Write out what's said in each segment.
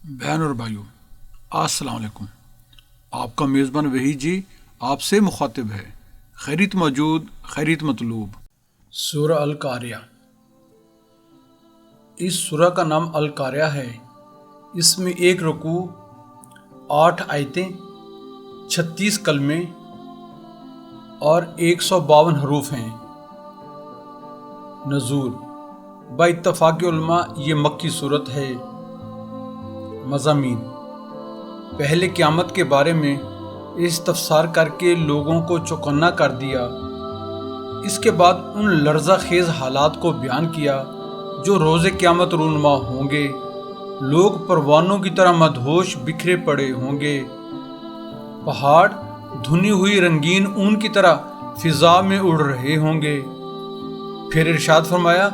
بہن اور بھائیو، السلام علیکم۔ آپ کا میزبان وحی جی آپ سے مخاطب ہے۔ خیریت موجود، خیریت مطلوب۔ سورہ القاریہ، اس سورہ کا نام القاریہ ہے۔ اس میں 1 رکوع، 8 آیتیں، 36 کلمے اور 152 حروف ہیں۔ نزول، با اتفاق علماء یہ مکی صورت ہے۔ مضامین، پہلے قیامت کے بارے میں استفسار کر کے لوگوں کو چوکنا کر دیا۔ اس کے بعد ان لرزہ خیز حالات کو بیان کیا جو روز قیامت رونما ہوں گے۔ لوگ پروانوں کی طرح مدہوش بکھرے پڑے ہوں گے، پہاڑ دھنی ہوئی رنگین اون کی طرح فضا میں اڑ رہے ہوں گے۔ پھر ارشاد فرمایا،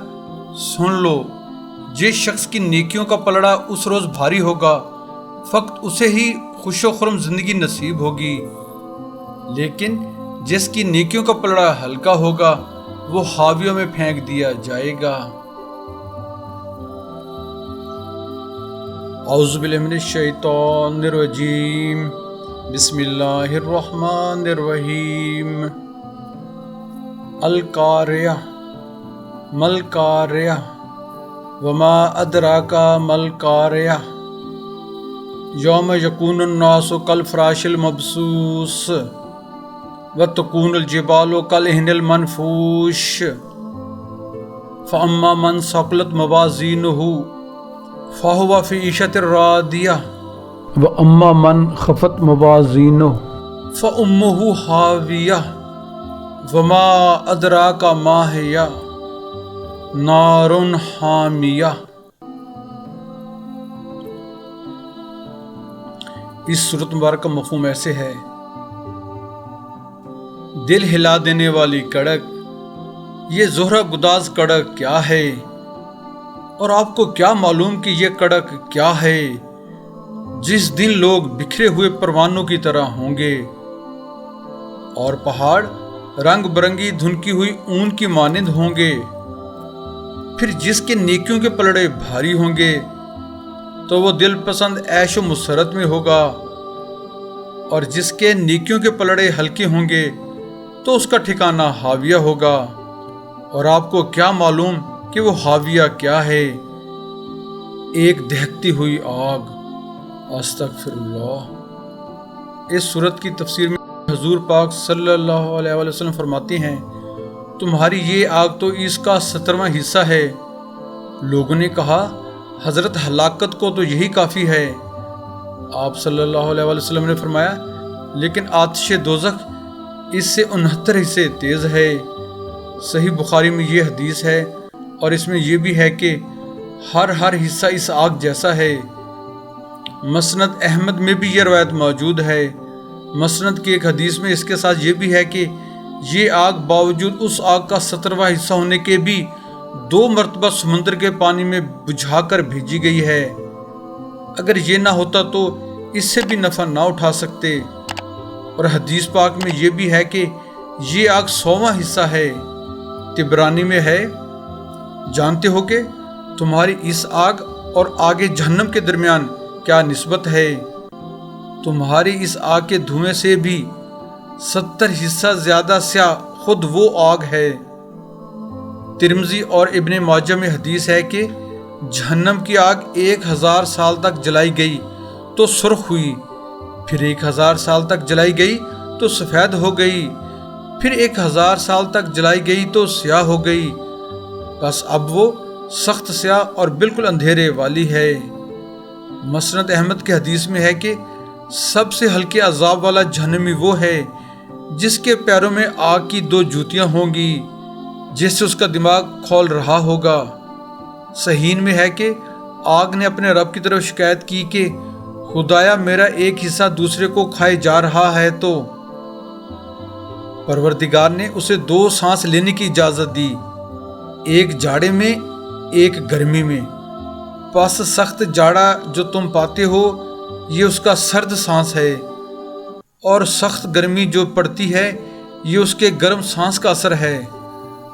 سن لو، جس شخص کی نیکیوں کا پلڑا اس روز بھاری ہوگا، فقط اسے ہی خوش و خرم زندگی نصیب ہوگی، لیکن جس کی نیکیوں کا پلڑا ہلکا ہوگا وہ حاویوں میں پھینک دیا جائے گا۔ اعوذ باللہ من الشیطان الرجیم، بسم اللہ الرحمن الرحیم۔ القاریہ، مل قاریہ، وما ادراک مل قاریہ، یوم یکون الناس کالفراش المبثوث وتکون الجبال کالعہن المنفوش، فاما من ثقلت موازینہ فہو فی عیشۃ راضیہ واما من خفت موازینہ فامہ ہاویہ وما ادراک ما ہی نار حامیہ۔ اس سورت مبارک کا مفہوم ایسے ہے: دل ہلا دینے والی کڑک، یہ زہرہ گداز کڑک کیا ہے؟ اور آپ کو کیا معلوم کہ یہ کڑک کیا ہے؟ جس دن لوگ بکھرے ہوئے پروانوں کی طرح ہوں گے اور پہاڑ رنگ برنگی دھنکی ہوئی اون کی مانند ہوں گے۔ پھر جس کے نیکیوں کے پلڑے بھاری ہوں گے تو وہ دل پسند عیش و مسرت میں ہوگا، اور جس کے نیکیوں کے پلڑے ہلکے ہوں گے تو اس کا ٹھکانہ حاویہ ہوگا۔ اور آپ کو کیا معلوم کہ وہ حاویہ کیا ہے؟ ایک دہکتی ہوئی آگ۔ استغفر اللہ۔ اس سورت کی تفسیر میں حضور پاک صلی اللہ علیہ وسلم فرماتے ہیں، تمہاری یہ آگ تو اس کا 17واں حصہ ہے۔ لوگوں نے کہا، حضرت ہلاکت کو تو یہی کافی ہے۔ آپ صلی اللہ علیہ وسلم نے فرمایا، لیکن آتش دوزخ اس سے 69 حصے تیز ہے۔ صحیح بخاری میں یہ حدیث ہے، اور اس میں یہ بھی ہے کہ ہر حصہ اس آگ جیسا ہے۔ مسند احمد میں بھی یہ روایت موجود ہے۔ مسند کی ایک حدیث میں اس کے ساتھ یہ بھی ہے کہ یہ آگ باوجود اس آگ کا 17واں حصہ ہونے کے بھی 2 مرتبہ سمندر کے پانی میں بجھا کر بھیجی گئی ہے۔ اگر یہ نہ ہوتا تو اس سے بھی نفع نہ اٹھا سکتے۔ اور حدیث پاک میں یہ بھی ہے کہ یہ آگ 100واں حصہ ہے۔ طبرانی میں ہے، جانتے ہو کہ تمہاری اس آگ اور آگ جہنم کے درمیان کیا نسبت ہے؟ تمہاری اس آگ کے دھوئیں سے بھی 70 حصہ زیادہ سیاہ خود وہ آگ ہے۔ ترمذی اور ابن ماجہ میں حدیث ہے کہ جہنم کی آگ 1000 سال تک جلائی گئی تو سرخ ہوئی، پھر 1000 سال تک جلائی گئی تو سفید ہو گئی، پھر 1000 سال تک جلائی گئی تو سیاہ ہو گئی، بس اب وہ سخت سیاہ اور بالکل اندھیرے والی ہے۔ مسند احمد کی حدیث میں ہے کہ سب سے ہلکے عذاب والا جہنمی وہ ہے جس کے پیروں میں آگ کی 2 جوتیاں ہوں گی، جس سے اس کا دماغ کھول رہا ہوگا۔ صحیح میں ہے کہ آگ نے اپنے رب کی طرف شکایت کی کہ خدایا میرا ایک حصہ دوسرے کو کھائے جا رہا ہے، تو پروردگار نے اسے 2 سانس لینے کی اجازت دی، ایک جاڑے میں ایک گرمی میں۔ پس سخت جاڑا جو تم پاتے ہو یہ اس کا سرد سانس ہے، اور سخت گرمی جو پڑتی ہے یہ اس کے گرم سانس کا اثر ہے۔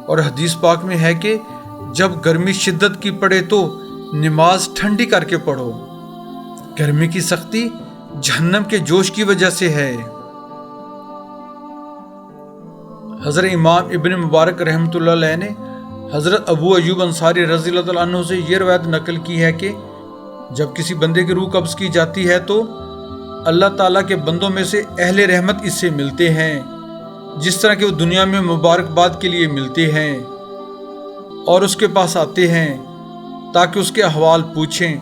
اور حدیث پاک میں ہے کہ جب گرمی شدت کی پڑے تو نماز ٹھنڈی کر کے پڑھو، گرمی کی سختی جہنم کے جوش کی وجہ سے ہے۔ حضرت امام ابن مبارک رحمۃ اللہ علیہ نے حضرت ابو ایوب انصاری رضی اللہ تعالیٰ عنہ سے یہ روایت نقل کی ہے کہ جب کسی بندے کی روح قبض کی جاتی ہے تو اللہ تعالیٰ کے بندوں میں سے اہل رحمت اس سے ملتے ہیں، جس طرح کہ وہ دنیا میں مبارکباد کے لیے ملتے ہیں، اور اس کے پاس آتے ہیں تاکہ اس کے احوال پوچھیں،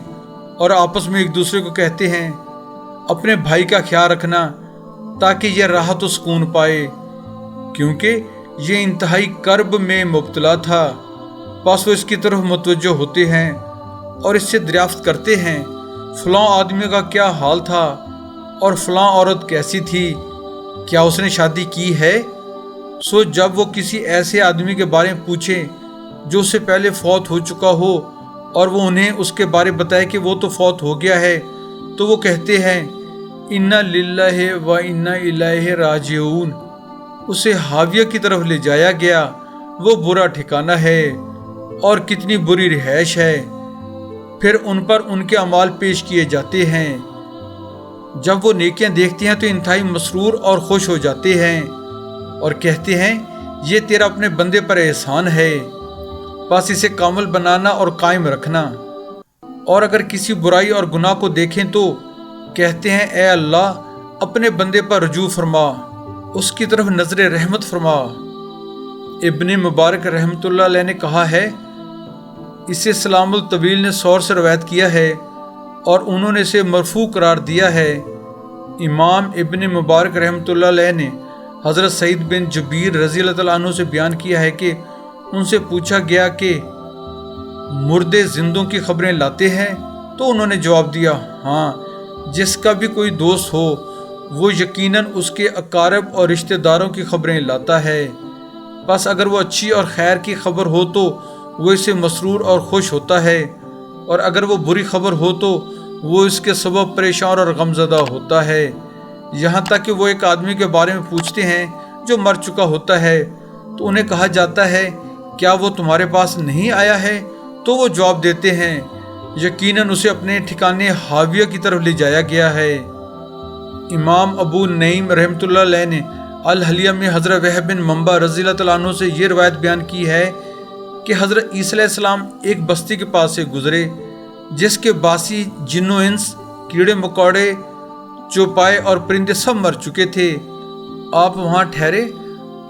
اور آپس میں ایک دوسرے کو کہتے ہیں اپنے بھائی کا خیال رکھنا تاکہ یہ راحت و سکون پائے، کیونکہ یہ انتہائی کرب میں مبتلا تھا۔ پس وہ اس کی طرف متوجہ ہوتے ہیں اور اس سے دریافت کرتے ہیں فلاں آدمی کا کیا حال تھا اور فلاں عورت کیسی تھی، کیا اس نے شادی کی ہے؟ سو جب وہ کسی ایسے آدمی کے بارے میں پوچھیں جو اس سے پہلے فوت ہو چکا ہو اور وہ انہیں اس کے بارے بتائے کہ وہ تو فوت ہو گیا ہے، تو وہ کہتے ہیں انا للہ و انا الیہ راجعون، اسے حاویہ کی طرف لے جایا گیا، وہ برا ٹھکانہ ہے اور کتنی بری رہائش ہے۔ پھر ان پر ان کے اعمال پیش کیے جاتے ہیں، جب وہ نیکیاں دیکھتے ہیں تو انتہائی مسرور اور خوش ہو جاتے ہیں اور کہتے ہیں یہ تیرا اپنے بندے پر احسان ہے، بس اسے کامل بنانا اور قائم رکھنا۔ اور اگر کسی برائی اور گناہ کو دیکھیں تو کہتے ہیں اے اللہ اپنے بندے پر رجوع فرما، اس کی طرف نظر رحمت فرما۔ ابن مبارک رحمۃ اللہ علیہ نے کہا ہے، اسے سلام الطویل نے سور سے روایت کیا ہے اور انہوں نے اسے مرفوع قرار دیا ہے۔ امام ابن مبارک رحمۃ اللہ علیہ نے حضرت سعید بن جبیر رضی اللہ تعالیٰ عنہ سے بیان کیا ہے کہ ان سے پوچھا گیا کہ مردے زندوں کی خبریں لاتے ہیں؟ تو انہوں نے جواب دیا ہاں، جس کا بھی کوئی دوست ہو وہ یقیناً اس کے اقارب اور رشتہ داروں کی خبریں لاتا ہے، بس اگر وہ اچھی اور خیر کی خبر ہو تو وہ اسے مسرور اور خوش ہوتا ہے، اور اگر وہ بری خبر ہو تو وہ اس کے سبب پریشان اور غمزدہ ہوتا ہے، یہاں تک کہ وہ ایک آدمی کے بارے میں پوچھتے ہیں جو مر چکا ہوتا ہے تو انہیں کہا جاتا ہے کیا وہ تمہارے پاس نہیں آیا ہے؟ تو وہ جواب دیتے ہیں یقیناً اسے اپنے ٹھکانے حاویہ کی طرف لے جایا گیا ہے۔ امام ابو نعیم رحمۃ اللہ علیہ نے الحلیہ میں حضرت وہب بن منبع رضی اللہ تعالیٰ عنہ سے یہ روایت بیان کی ہے کہ حضرت عیسیٰ علیہ السلام ایک بستی کے پاس سے گزرے جس کے باسی جن و انس، کیڑے مکوڑے، چوپائے اور پرندے سب مر چکے تھے۔ آپ وہاں ٹھہرے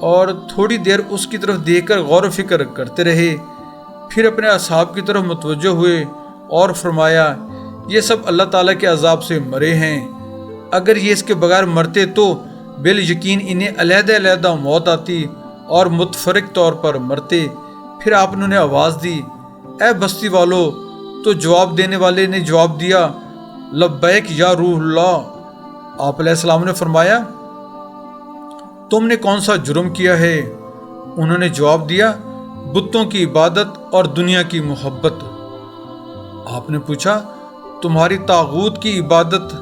اور تھوڑی دیر اس کی طرف دیکھ کر غور و فکر کرتے رہے، پھر اپنے اصحاب کی طرف متوجہ ہوئے اور فرمایا یہ سب اللہ تعالیٰ کے عذاب سے مرے ہیں، اگر یہ اس کے بغیر مرتے تو بال یقین انہیں علیحدہ علیحدہ موت آتی اور متفرق طور پر مرتے۔ پھر آپ نے انہیں آواز دی اے بستی والو، تو جواب دینے والے نے جواب دیا لبیک یا روح اللہ۔ آپ علیہ السلام نے فرمایا تم نے کون سا جرم کیا ہے؟ انہوں نے جواب دیا بتوں کی عبادت اور دنیا کی محبت۔ آپ نے پوچھا تمہاری طاغوت کی عبادت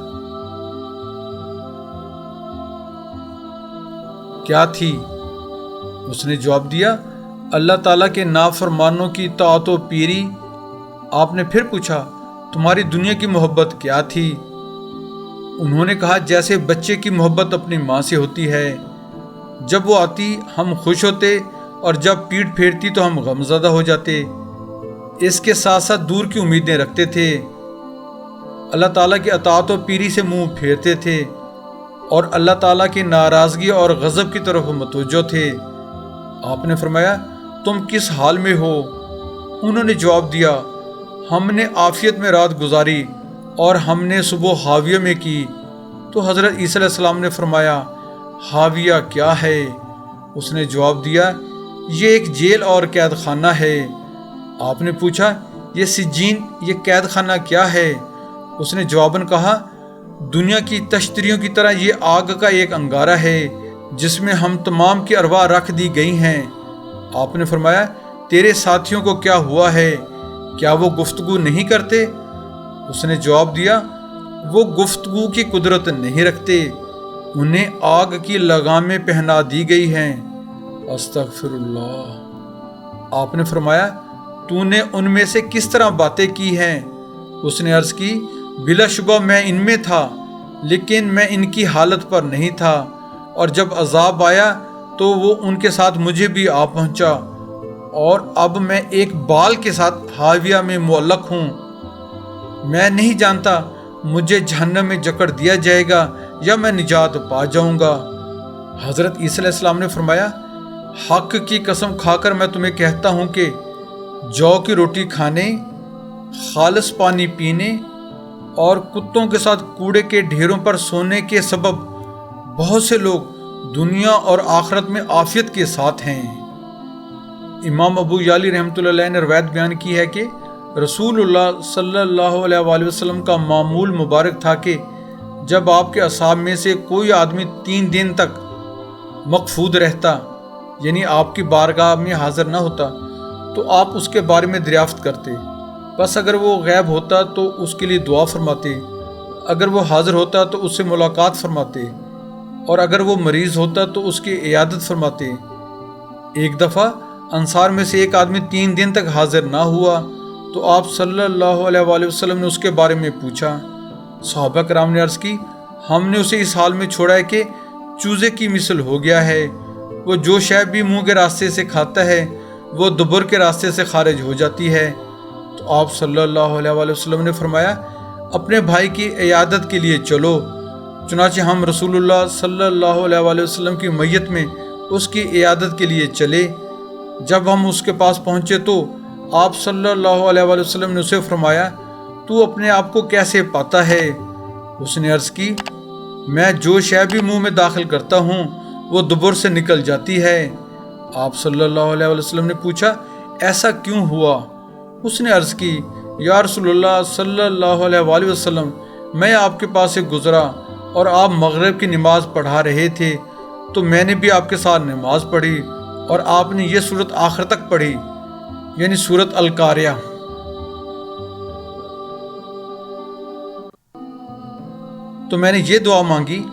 کیا تھی؟ اس نے جواب دیا اللہ تعالیٰ کے نافرمانوں کی طاعت و پیری۔ آپ نے پھر پوچھا تمہاری دنیا کی محبت کیا تھی؟ انہوں نے کہا جیسے بچے کی محبت اپنی ماں سے ہوتی ہے، جب وہ آتی ہم خوش ہوتے اور جب پیٹ پھیرتی تو ہم غمزدہ ہو جاتے، اس کے ساتھ ساتھ دور کی امیدیں رکھتے تھے، اللہ تعالیٰ کی اطاعت و پیری سے منہ پھیرتے تھے اور اللہ تعالیٰ کی ناراضگی اور غضب کی طرف متوجہ تھے۔ آپ نے فرمایا تم کس حال میں ہو؟ انہوں نے جواب دیا ہم نے عافیت میں رات گزاری اور ہم نے صبح حاویہ میں کی۔ تو حضرت عیسیٰ علیہ السلام نے فرمایا حاویہ کیا ہے؟ اس نے جواب دیا یہ ایک جیل اور قید خانہ ہے۔ آپ نے پوچھا یہ سجین، یہ قید خانہ کیا ہے؟ اس نے جواباً کہا دنیا کی تشتریوں کی طرح یہ آگ کا ایک انگارہ ہے جس میں ہم تمام کی ارواح رکھ دی گئی ہیں۔ آپ نے فرمایا تیرے ساتھیوں کو کیا ہوا ہے؟ کیا وہ گفتگو نہیں کرتے؟ اس نے جواب دیا وہ گفتگو کی قدرت نہیں رکھتے، انہیں آگ کی لگامیں پہنا دی گئی ہیں۔ استغفر اللہ۔ آپ نے فرمایا تو نے ان میں سے کس طرح باتیں کی ہیں؟ اس نے عرض کی بلا شبہ میں ان میں تھا، لیکن میں ان کی حالت پر نہیں تھا، اور جب عذاب آیا تو وہ ان کے ساتھ مجھے بھی آ پہنچا، اور اب میں ایک بال کے ساتھ حاویہ میں معلق ہوں۔ میں نہیں جانتا مجھے جہنم میں جکڑ دیا جائے گا یا میں نجات پا جاؤں گا۔ حضرت عیسیٰ علیہ السلام نے فرمایا، حق کی قسم کھا کر میں تمہیں کہتا ہوں کہ جو کی روٹی کھانے، خالص پانی پینے اور کتوں کے ساتھ کوڑے کے ڈھیروں پر سونے کے سبب بہت سے لوگ دنیا اور آخرت میں عافیت کے ساتھ ہیں۔ امام ابو یعلی رحمۃ اللہ علیہ نے روایت بیان کی ہے کہ رسول اللہ صلی اللہ علیہ وآلہ وسلم کا معمول مبارک تھا کہ جب آپ کے اصحاب میں سے کوئی آدمی 3 دن تک مقفود رہتا، یعنی آپ کی بارگاہ میں حاضر نہ ہوتا، تو آپ اس کے بارے میں دریافت کرتے، بس اگر وہ غائب ہوتا تو اس کے لیے دعا فرماتے، اگر وہ حاضر ہوتا تو اس سے ملاقات فرماتے، اور اگر وہ مریض ہوتا تو اس کی عیادت فرماتے۔ ایک دفعہ انصار میں سے ایک آدمی 3 دن تک حاضر نہ ہوا تو آپ صلی اللہ علیہ وآلہ وسلم نے اس کے بارے میں پوچھا۔ صحابہ کرام نے عرض کی، ہم نے اسے اس حال میں چھوڑا ہے کہ چوزے کی مثل ہو گیا ہے، وہ جو شے بھی منہ کے راستے سے کھاتا ہے وہ دبر کے راستے سے خارج ہو جاتی ہے۔ تو آپ صلی اللہ علیہ وآلہ وسلم نے فرمایا، اپنے بھائی کی عیادت کے لیے چلو۔ چنانچہ ہم رسول اللہ صلی اللہ علیہ وآلہ وسلم کی میت میں اس کی عیادت کے لیے چلے۔ جب ہم اس کے پاس پہنچے تو آپ صلی اللہ علیہ وآلہ وسلم نے اسے فرمایا، تو اپنے آپ کو کیسے پاتا ہے؟ اس نے عرض کی، میں جو شے بھی منہ میں داخل کرتا ہوں وہ دبر سے نکل جاتی ہے۔ آپ صلی اللہ علیہ وسلم نے پوچھا، ایسا کیوں ہوا؟ اس نے عرض کی، یا رسول اللہ صلی اللہ علیہ وآلہ وسلم، میں آپ کے پاس سے گزرا اور آپ مغرب کی نماز پڑھا رہے تھے تو میں نے بھی آپ کے ساتھ نماز پڑھی، اور آپ نے یہ سورت آخر تک پڑھی، یعنی سورت القاریہ۔ تو میں نے یہ دعا مانگی،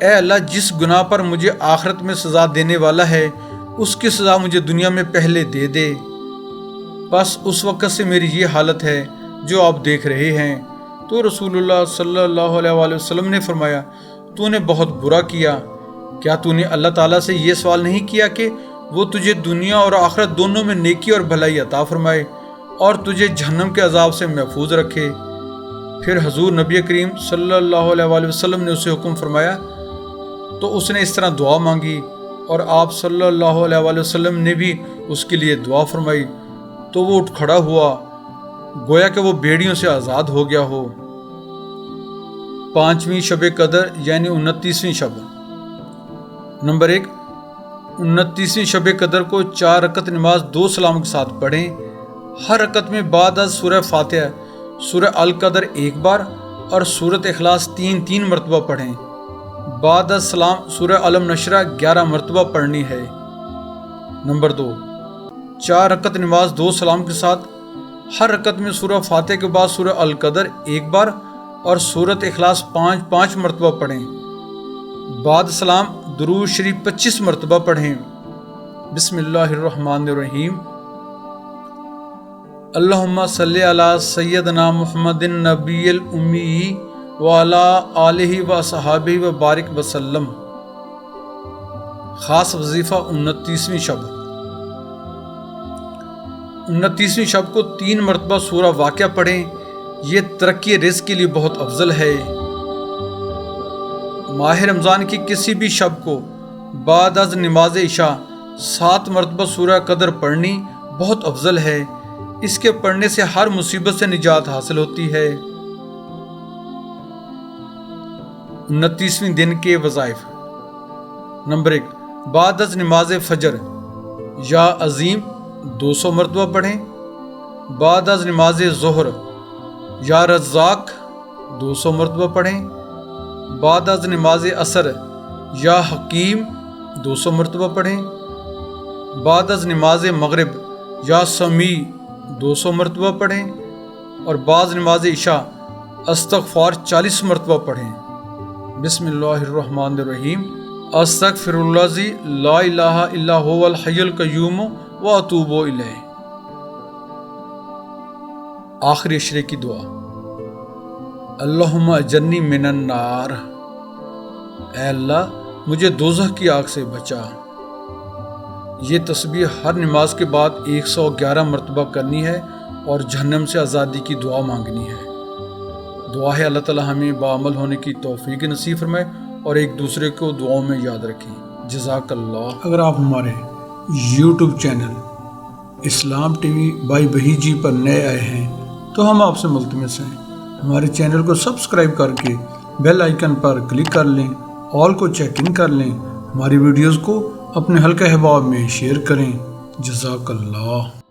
اے اللہ، جس گناہ پر مجھے آخرت میں سزا دینے والا ہے اس کی سزا مجھے دنیا میں پہلے دے دے۔ بس اس وقت سے میری یہ حالت ہے جو آپ دیکھ رہے ہیں۔ تو رسول اللہ صلی اللہ علیہ وآلہ وسلم نے فرمایا، تو نے بہت برا کیا۔ کیا تو نے اللہ تعالیٰ سے یہ سوال نہیں کیا کہ وہ تجھے دنیا اور آخرت دونوں میں نیکی اور بھلائی عطا فرمائے اور تجھے جہنم کے عذاب سے محفوظ رکھے؟ پھر حضور نبی کریم صلی اللہ علیہ وآلہ وسلم نے اسے حکم فرمایا تو اس نے اس طرح دعا مانگی، اور آپ صلی اللہ علیہ وآلہ وسلم نے بھی اس کے لیے دعا فرمائی تو وہ اٹھ کھڑا ہوا، گویا کہ وہ بیڑیوں سے آزاد ہو گیا ہو۔ 5ویں شب قدر یعنی 29ویں شب۔ نمبر 1، 29ویں شب قدر کو 4 رکعت نماز 2 سلام کے ساتھ پڑھیں۔ ہر رکعت میں بعد از سورہ فاتحہ سورہ القدر 1 بار اور سورۃ اخلاص 3 مرتبہ پڑھیں۔ بعد از سلام سورہ علم نشرہ 11 مرتبہ پڑھنی ہے۔ نمبر 2، 4 رکعت نماز 2 سلام کے ساتھ ہر رکعت میں سورہ فاتحہ کے بعد سورہ القدر 1 بار اور سورۃ اخلاص 5 مرتبہ پڑھیں۔ بعد سلام درود شریف 25 مرتبہ پڑھیں۔ بسم اللہ الرحمن الرحیم۔ اللہم صلی علی سیدنا محمد النبی الامی وعلی آلہ و صحابہ و بارک وسلم۔ خاص وظیفہ 29ویں شب۔ 29ویں شب کو 3 مرتبہ سورہ واقعہ پڑھیں، یہ ترقی رزق کے لیے بہت افضل ہے۔ ماہ رمضان کی کسی بھی شب کو بعد از نماز عشاء 7 مرتبہ سورہ قدر پڑھنی بہت افضل ہے، اس کے پڑھنے سے ہر مصیبت سے نجات حاصل ہوتی ہے۔ 29ویں دن کے وظائف۔ نمبر 1، بعد از نماز فجر یا عظیم 200 مرتبہ پڑھیں۔ بعد از نماز ظہر یا رزاق 200 مرتبہ پڑھیں۔ بعد از نماز عصر یا حکیم 200 مرتبہ پڑھیں۔ بعد از نماز مغرب یا سمیع 200 مرتبہ پڑھیں، اور بعد نماز عشاء استغفار 40 مرتبہ پڑھیں۔ بسم اللہ الرحمن الرحیم۔ استغفر الذی لا الہ الا هو الحی القیوم واتوب الیہ۔ آخری عشرے کی دعا۔ اللہم اجرنی من النار، اے اللہ مجھے دوزخ کی آگ سے بچا۔ یہ تسبیح ہر نماز کے بعد 111 مرتبہ کرنی ہے اور جہنم سے آزادی کی دعا مانگنی ہے۔ دعا ہے اللہ تعالی ہمیں بعمل ہونے کی توفیق نصیب فرمائے اور ایک دوسرے کو دعاؤں میں یاد رکھیں۔ جزاک اللہ۔ اگر آپ ہمارے YouTube channel Islam T V by بہی جی پر نئے آئے ہیں تو ہم آپ سے ملتمس ہیں ہمارے چینل کو سبسکرائب کر کے بیل آئیکن پر کلک کر لیں، آل کو چیک ان کر لیں، ہماری ویڈیوز کو اپنے حلقہ احباب میں شیئر کریں۔ جزاک اللہ۔